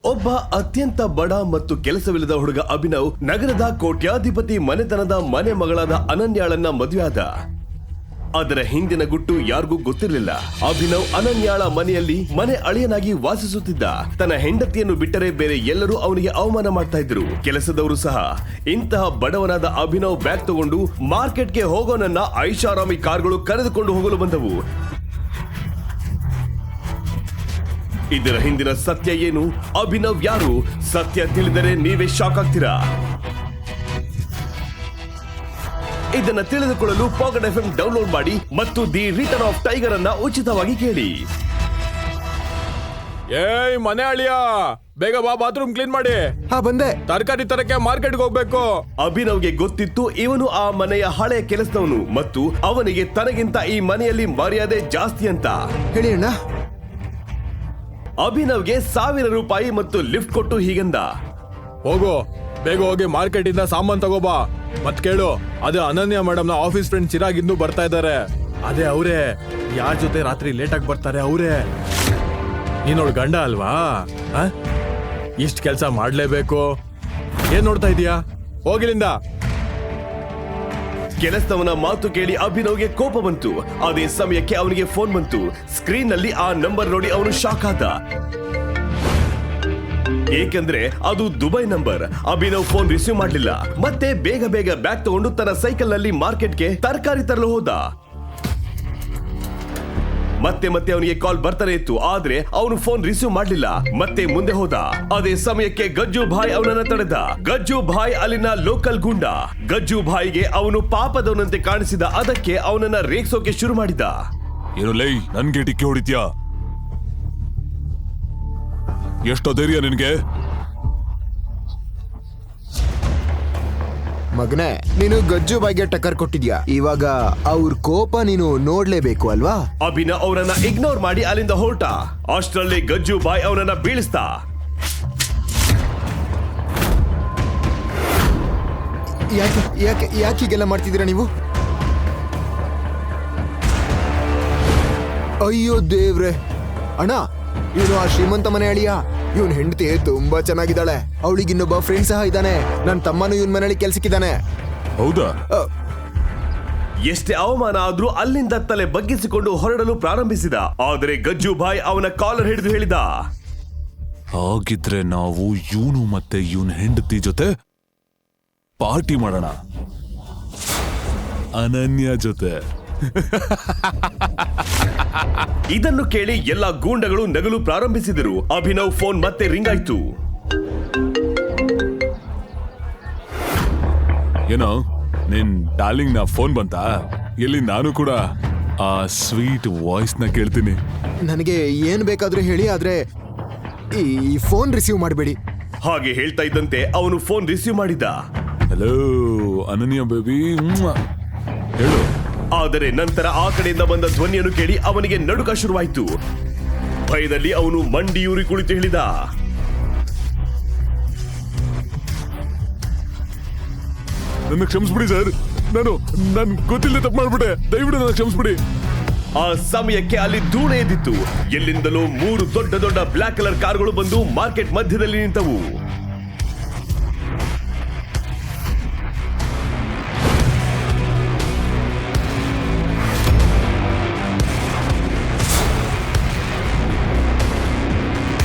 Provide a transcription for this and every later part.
ಒಬ್ಬ ಅತ್ಯಂತ ಬಡ ಮತ್ತು ಕೆಲಸವಿಲ್ಲದ ಹುಡುಗ ಅಭಿನವ್ ನಗರದ ಕೋಟ್ಯಾಧಿಪತಿ ಮನೆತನದ ಮನೆ ಮಗಳಾದ ಅನನ್ಯಾಳನ್ನ ಮದುವೆಯಾದ. ಅದರ ಹಿಂದಿನ ಗುಟ್ಟು ಯಾರಿಗೂ ಗೊತ್ತಿರಲಿಲ್ಲ. ಅಭಿನವ್ ಅನನ್ಯಾಳ ಮನೆಯಲ್ಲಿ ಮನೆ ಅಳಿಯನಾಗಿ ವಾಸಿಸುತ್ತಿದ್ದ. ತನ್ನ ಹೆಂಡತಿಯನ್ನು ಬಿಟ್ಟರೆ ಬೇರೆ ಎಲ್ಲರೂ ಅವನಿಗೆ ಅವಮಾನ ಮಾಡ್ತಾ ಇದ್ರು. ಕೆಲಸದವರು ಸಹ. ಇಂತಹ ಬಡವನಾದ ಅಭಿನವ್ ಬ್ಯಾಗ್ ತಗೊಂಡು ಮಾರ್ಕೆಟ್ಗೆ ಹೋಗೋನನ್ನ ಐಷಾರಾಮಿ ಕಾರ್ಗಳು ಕರೆದುಕೊಂಡು ಹೋಗಲು ಬಂದವು. ಇದರ ಹಿಂದಿನ ಸತ್ಯ ಏನು? ಅಭಿನವ್ ಯಾರು? ಸತ್ಯ ತಿಳಿದರೆ ನೀವೇ ಶಾಕ್ ಆಗ್ತೀರಾ. ಇದನ್ನ ತಿಳಿದುಕೊಳ್ಳಲು ಪಾಕೆಟ್ ಎಫ್ಎಂ ಡೌನ್ಲೋಡ್ ಮಾಡಿ ಮತ್ತು ದಿ ರಿಟರ್ನ್ ಆಫ್ ಟೈಗರ್ ಅನ್ನ ಉಚಿತವಾಗಿ ಕೇಳಿ. ಏಯ್ ಮನೆ ಅಳಿಯ, ಬೇಗ ಬಾ, ಬಾತ್ರೂಮ್ ಕ್ಲೀನ್ ಮಾಡಿ. ಬಂದೆ. ತರಕಾರಿ ತರಕ್ಕೆ ಮಾರ್ಕೆಟ್ಗೆ ಹೋಗ್ಬೇಕು. ಅಭಿನವ್ಗೆ ಗೊತ್ತಿತ್ತು ಇವನು ಆ ಮನೆಯ ಹಳೆಯ ಕೆಲಸದವನು ಮತ್ತು ಅವನಿಗೆ ತನಗಿಂತ ಈ ಮನೆಯಲ್ಲಿ ಮರ್ಯಾದೆ ಜಾಸ್ತಿ ಅಂತ. ಹೇಳಿ ಅಣ್ಣ. ಅಭಿನವ್ಗೆ 1000 ರೂಪಾಯಿ ಮತ್ತು ಲಿಫ್ಟ್ ಕೊಟ್ಟು ಹೀಗಂದ, ಹೋಗು, ಬೇಗ ಹೋಗಿ ಮಾರ್ಕೆಟ್ ಇಂದ ಸಾಮಾನ್ ತಗೋಬಾ. ಮತ್ ಕೇಳು, ಅದೇ ಅನನ್ಯ ಮೇಡಮ್ ನ ಆಫೀಸ್ ಫ್ರೆಂಡ್ ಚಿರಾಗ್ ಇನ್ನೂ ಬರ್ತಾ ಇದ್ದಾರೆ. ಅದೇ ಅವರೇ, ಯಾರ ಜೊತೆ ರಾತ್ರಿ ಲೇಟ್ ಆಗಿ ಬರ್ತಾರೆ ಅವರೇ. ನೀನೋಳ್ ಗಂಡ ಅಲ್ವಾ? ಇಷ್ಟ ಕೆಲ್ಸ ಮಾಡ್ಲೇಬೇಕು. ಏನ್ ನೋಡ್ತಾ ಇದೀಯಾ? ಹೋಗಿಲಿಂದ. ಕೆಲಸದವನ ಮಾತು ಕೇಳಿ ಅಭಿನವ್ಗೆ ಕೋಪ ಬಂತು. ಅದೇ ಸಮಯಕ್ಕೆ ಅವನಿಗೆ ಫೋನ್ ಬಂತು. ಸ್ಕ್ರೀನ್ ನಲ್ಲಿ ಆ ನಂಬರ್ ನೋಡಿ ಅವನು ಶಾಕ್ ಆದ, ಏಕೆಂದ್ರೆ ಅದು Dubai number. Abhinav phone receive ಮಾಡಲಿಲ್ಲ. ಮತ್ತೆ ಬೇಗ ಬೇಗ ಬ್ಯಾಗ್ ತಗೊಂಡು ತನ್ನ ಸೈಕಲ್ ನಲ್ಲಿ ಮಾರ್ಕೆಟ್ಗೆ ತರಕಾರಿ ತರಲು ಹೋದ. ಮತ್ತೆ ಮತ್ತೆ ಅವನಿಗೆ ಕಾಲ್ ಬರ್ತಾನೆ ಇತ್ತು, ಆದ್ರೆ ಅವನು ಫೋನ್ ರಿಸೀವ್ ಮಾಡಲಿಲ್ಲ. ಮತ್ತೆ ಮುಂದೆ ಹೋದ. ಅದೇ ಸಮಯಕ್ಕೆ ಗಜ್ಜು ಭಾಯ್ ಅವನನ್ನ ತಡೆದ. ಗಜ್ಜು ಭಾಯ್ ಅಲ್ಲಿನ ಲೋಕಲ್ ಗುಂಡ. ಗಜ್ಜು ಭಾಯ್ಗೆ ಅವನು ಪಾಪದವನಂತೆ ಕಾಣಿಸಿದ. ಅದಕ್ಕೆ ಅವನನ್ನ ರೇಗ್ಸೋಕೆ ಶುರು ಮಾಡಿದ. ಏನು ಲೈ, ನನ್ಗೆ ಟಿಕ್ಕೆ ಹೊಡಿತ್ಯಾ? ಎಷ್ಟೋ ಧೈರ್ಯ ನಿನ್ಗೆ? ಮಗನೇ, ನೀನು ಗಜ್ಜು ಬಾಯಿಗೆ ಟಕ್ಕರ್ ಕೊಟ್ಟಿದ್ಯಾ. ಇವಾಗ ಅವ್ರ ಕೋಪ ನೀನು ನೋಡ್ಲೇಬೇಕು ಅಲ್ವಾ? ಅಭಿನವ್ ಅವರನ್ನ ಇಗ್ನೋರ್ ಮಾಡಿ ಅಲ್ಲಿಂದ ಹೊರಟ. ಅಷ್ಟರಲ್ಲಿ ಗಜ್ಜು ಬಾಯ್ ಅವನನ್ನ ಬೀಳಿಸ್ತಾ. ಯಾಕೆ ಯಾಕೆ ಯಾಕೆ ಹೀಗೆಲ್ಲ ಮಾಡ್ತಿದ್ದೀರಾ ನೀವು? ಅಯ್ಯೋ ದೇವ್ರೆ. ಅಣ್ಣ, ಇವನು ಆ ಶ್ರೀಮಂತ ಮನೆ ಅಳಿಯ. ಇವನ್ ಹೆಂಡತಿ ತುಂಬಾ ಚೆನ್ನಾಗಿದ್ದಾಳೆ. ಅವಳಿಗೆ ಇನ್ನೊಬ್ಬ ಫ್ರೆಂಡ್ ಸಹ ಇದ್ದಾನೆ. ನನ್ನ ತಮ್ಮನು ಇವನ್ ಮನೆಯಲ್ಲಿ ಕೆಲ್ಸಕ್ಕಿದ್ದಾನೆ. ಹೌದಾ? ಎಷ್ಟೇ ಅವಮಾನ ಆದ್ರೂ ಅಲ್ಲಿಂದ ತಲೆ ಬಗ್ಗಿಸಿಕೊಂಡು ಹೊರಡಲು ಪ್ರಾರಂಭಿಸಿದ. ಆದರೆ ಗಜ್ಜು ಭಾಯ್ ಅವನ ಕಾಲರ್ ಹಿಡಿದು ಹೇಳಿದ, ಹಾಗಿದ್ರೆ ನಾವು ಇವನು ಮತ್ತೆ ಇವನ್ ಹೆಂಡತಿ ಜೊತೆ ಪಾರ್ಟಿ ಮಾಡೋಣ, ಅನನ್ಯ ಜೊತೆ. ಇದನ್ನು ಕೇಳಿ ಎಲ್ಲ ಗೂಂಡಗಳು ನಗಲು ಪ್ರಾರಂಭಿಸಿದರು. ಅಭಿನವ್ ಫೋನ್ ಮತ್ತೆ ರಿಂಗ್ ಆಯ್ತು. ಏನೋ ನಿನ್ ಡಾರ್ಲಿಂಗ್ ನ ಫೋನ್ ಬಂತಾ? ಇಲ್ಲಿ ನಾನು ಕೂಡ ಆ ಸ್ವೀಟ್ ವಾಯ್ಸ್ ನ ಕೇಳ್ತೀನಿ. ನನಗೆ ಏನ್ ಬೇಕಾದ್ರೂ ಹೇಳಿ, ಆದ್ರೆ ಈ ಫೋನ್ ರಿಸೀವ್ ಮಾಡಬೇಡಿ. ಹಾಗೆ ಹೇಳ್ತಾ ಇದ್ದಂತೆ ಅವನು ಫೋನ್ ರಿಸೀವ್ ಮಾಡಿದ. ಹಲೋ ಅನನ್ಯ ಬೇಬಿ, ಹೇಳು. ಆದರೆ ನಂತರ ಆ ಕಡೆಯಿಂದ ಬಂದ ಧ್ವನಿಯನ್ನು ಕೇಳಿ ಅವನಿಗೆ ನಡುಕ ಶುರುವಾಯಿತು. ಭಯದಲ್ಲಿ ಅವನು ಮಂಡಿಯೂರಿ ಕುಳಿತು ಹೇಳಿದ, ನನ್ನ ಕ್ಷಮಿಸ್ಬಿಡಿ ಸರ್, ನಾನು ಗೊತ್ತಿಲ್ಲ ತಪ್ಪು ಮಾಡ್ಬಿಟ್ಟೆ, ದಯವಿಟ್ಟು ನನ್ನ ಕ್ಷಮಿಸ್ಬಿಡಿ. ಆ ಸಮಯಕ್ಕೆ ಅಲ್ಲಿ ಧೂಳು ಎದ್ದಿತ್ತು. ಎಲ್ಲಿಂದಲೂ 3 ದೊಡ್ಡ ದೊಡ್ಡ ಬ್ಲಾಕ್ ಕಲರ್ ಕಾರ್ಗಳು ಬಂದು ಮಾರ್ಕೆಟ್ ಮಧ್ಯದಲ್ಲಿ ನಿಂತವು.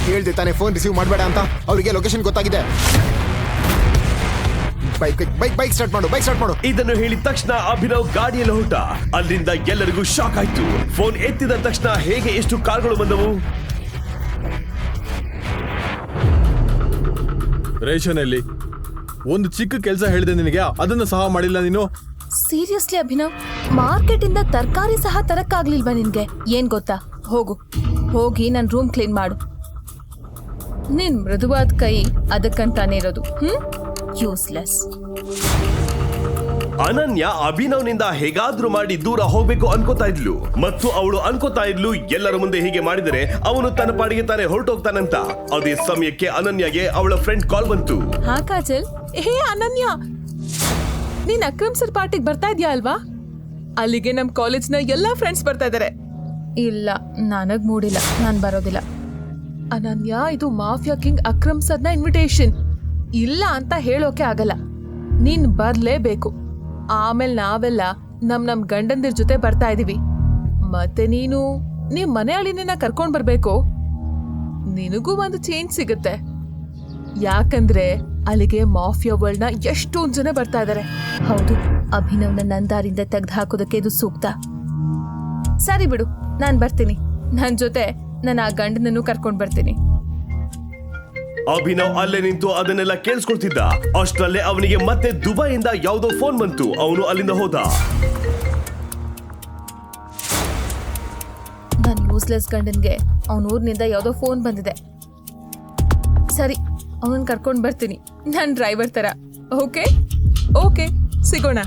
ಹೇಳ್ದೆ ತಾನೇ ಫೋನ್ ರಿಸೀವ್ ಮಾಡಬೇಡ ಅಂತ. ಅವರಿಗೆ ಲೊಕೇಶನ್ ಗೊತ್ತಾಗಿದೆ. ಬೈಕ್ ಸ್ಟಾರ್ಟ್ ಮಾಡು. ಇದನ್ನು ಹೇಳಿದ ತಕ್ಷಣ ಅಭಿನವ್ ಗಾಡಿಯಲ್ಲಿ ಹೊರಟ. ಅಲ್ಲಿಂದ ಎಲ್ಲರಿಗೂ ಶಾಕ್ ಆಯ್ತು. ಫೋನ್ ಎತ್ತಿದ ತಕ್ಷಣ ಹೇಗೆ ಎಷ್ಟು ಕಾರ್ಗಳು ಬಂದವು. ರೇಷನಲ್ಲಿ ಒಂದು ಚಿಕ್ಕ ಕೆಲಸ ಹೇಳಿದೆ ನಿನಗೆ, ಅದನ್ನ ಸಹ ಮಾಡಿಲ್ಲ ನೀನು. ಸೀರಿಯಸ್ಲಿ ಅಭಿನವ್, ಮಾರ್ಕೆಟ್ ಇಂದ ತರಕಾರಿ ಸಹ ತರಕ್ಕಾಗ್ಲಿಲ್ವಾ ನಿನ್ಗೆ? ಏನ್ ಗೊತ್ತಾ, ಹೋಗಿ ನನ್ ರೂಮ್ ಕ್ಲೀನ್ ಮಾಡು. ನಿನ್ ಮೃದುವಾದ ಕೈ ಅದಕ್ಕಂತಾನೆ ಇರೋದು. ಯೂಸ್ಲೆಸ್. ಅನನ್ಯ ಅಭಿನವ್ನಿಂದ ಹೇಗಾದ್ರೂ ಮಾಡಿ ದೂರ ಹೋಗ್ಬೇಕು ಅನ್ಕೋತಾ ಇದ್ಲು. ಮತ್ತು ಅವಳು ಅನ್ಕೋತಾ ಇದ್ಲು, ಎಲ್ಲರ ಮುಂದೆ ಹೀಗೆ ಮಾಡಿದರೆ ಅವನು ತನ್ನ ಪಾಡಿಗೆ ತಾನೇ ಹೊರಟೋಗ್ತಾನಂತ. ಅದೇ ಸಮಯಕ್ಕೆ ಅನನ್ಯಗೆ ಅವಳ ಫ್ರೆಂಡ್ ಕಾಲ್ ಬಂತು. ಹಾ ಕಾಜಲ್. ಹೇ ಅನನ್ಯ, ನೀನ್ ಅಕ್ರಮ್ ಸರ್ ಪಾರ್ಟಿಗೆ ಬರ್ತಾ ಇದ್ಯಾ ಅಲ್ವಾ? ಅಲ್ಲಿಗೆ ನಮ್ ಕಾಲೇಜ್ನ ಎಲ್ಲಾ ಫ್ರೆಂಡ್ಸ್ ಬರ್ತಾ ಇದಾರೆ. ಇಲ್ಲ, ನನಗ್ ಮೂಡಿಲ್ಲ, ನಾನ್ ಬರೋದಿಲ್ಲ. ಅನನ್ಯ, ಇದು ಮಾಫಿಯಾ ಕಿಂಗ್ ಅಕ್ರಮ್ ಸರ್ನ ಇನ್ವಿಟೇಷನ್. ಇಲ್ಲ ಅಂತ ಹೇಳೋಕೆ ಆಗಲ್ಲ. ನೀನ್ ಬರ್ಲೇಬೇಕು. ಆಮೇಲೆ ನಾವೆಲ್ಲ ನಮ್ ಗಂಡಂದಿರ್ ಜೊತೆ ಬರ್ತಾ ಇದೀವಿ. ಮತ್ತೆ ನೀನು ನಿಮ್ ಮನೆ ಅಳಿನ ಕರ್ಕೊಂಡ್ ಬರ್ಬೇಕು. ನಿನಗೂ ಒಂದು ಚೇಂಜ್ ಸಿಗುತ್ತೆ. ಯಾಕಂದ್ರೆ ಅಲ್ಲಿಗೆ ಮಾಫಿಯಾ ವರ್ಲ್ಡ್ ನ ಎಷ್ಟೊಂದ್ ಜನ ಬರ್ತಾ ಇದಾರೆ. ಹೌದು, ಅಭಿನವ್ನ ನಂದಾರಿಂದ ತೆಗ್ದು ಹಾಕೋದಕ್ಕೆ ಇದು ಸೂಕ್ತ. ಸರಿ ಬಿಡು, ನಾನ್ ಬರ್ತೀನಿ. ನನ್ ಜೊತೆ ನಾನು ಆ ಗಂಡನನ್ನು ಕರ್ಕೊಂಡ್ ಬರ್ತೀನಿ. ಅಭಿನವ್ ಅಲ್ಲೇ ನಿಂತು ಅದನ್ನೆಲ್ಲ ಕೇಳಿಸ್ಕೊಳ್ತಿದ್ದ. ಅಷ್ಟರಲ್ಲೇ ಅವನಿಗೆ ಮತ್ತೆ ದುಬೈಯಿಂದ ಯಾವುದೋ ಫೋನ್ ಬಂತು. ಅವನು ಅಲ್ಲಿಂದ ಹೋದ. ನನ್ ಯೂಸ್ಲೆಸ್ ಗಂಡನ್ಗೆ ಅವನ ಊರ್ನಿಂದ ಯಾವುದೋ ಫೋನ್ ಬಂದಿದೆ. ಸರಿ, ಅವನನ್ನ ಕರ್ಕೊಂಡ್ ಬರ್ತೀನಿ, ನಾನ್ ಡ್ರೈವರ್ ತರ. ಓಕೆ ಓಕೆ, ಸಿಗೋಣ,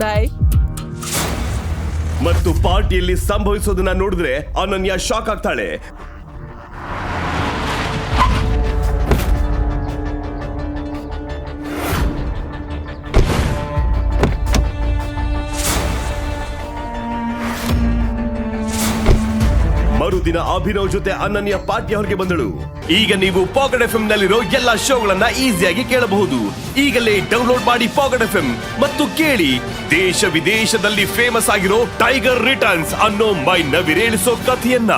ಬಾಯ್. ಮತ್ತು ಪಾರ್ಟಿಯಲ್ಲಿ ಸಂಭವಿಸೋದನ್ನ ನೋಡಿದ್ರೆ ಅನನ್ಯ ಶಾಕ್ ಆಗ್ತಾಳೆ. ಮರುದಿನ ಅಭಿನವ್ ಜೊತೆ ಅನನ್ಯ ಪಾರ್ಟಿ ಹೊರಗೆ ಬಂದಳು. ಈಗ ನೀವು ಪಾಕೆಟ್ ಎಫ್ಎಂ ನಲ್ಲಿರೋ ಎಲ್ಲಾ ಶೋಗಳನ್ನ ಈಸಿಯಾಗಿ ಕೇಳಬಹುದು. ಈಗಲೇ ಡೌನ್ಲೋಡ್ ಮಾಡಿ ಪಾಕೆಟ್ ಎಫ್ಎಂ ಮತ್ತು ಕೇಳಿ ದೇಶ ವಿದೇಶದಲ್ಲಿ ಫೇಮಸ್ ಆಗಿರೋ ಟೈಗರ್ ರಿಟರ್ನ್ಸ್ ಅನ್ನೋ ಮೈ ನವಿರೇಳಿಸೋ ಕಥೆಯನ್ನ.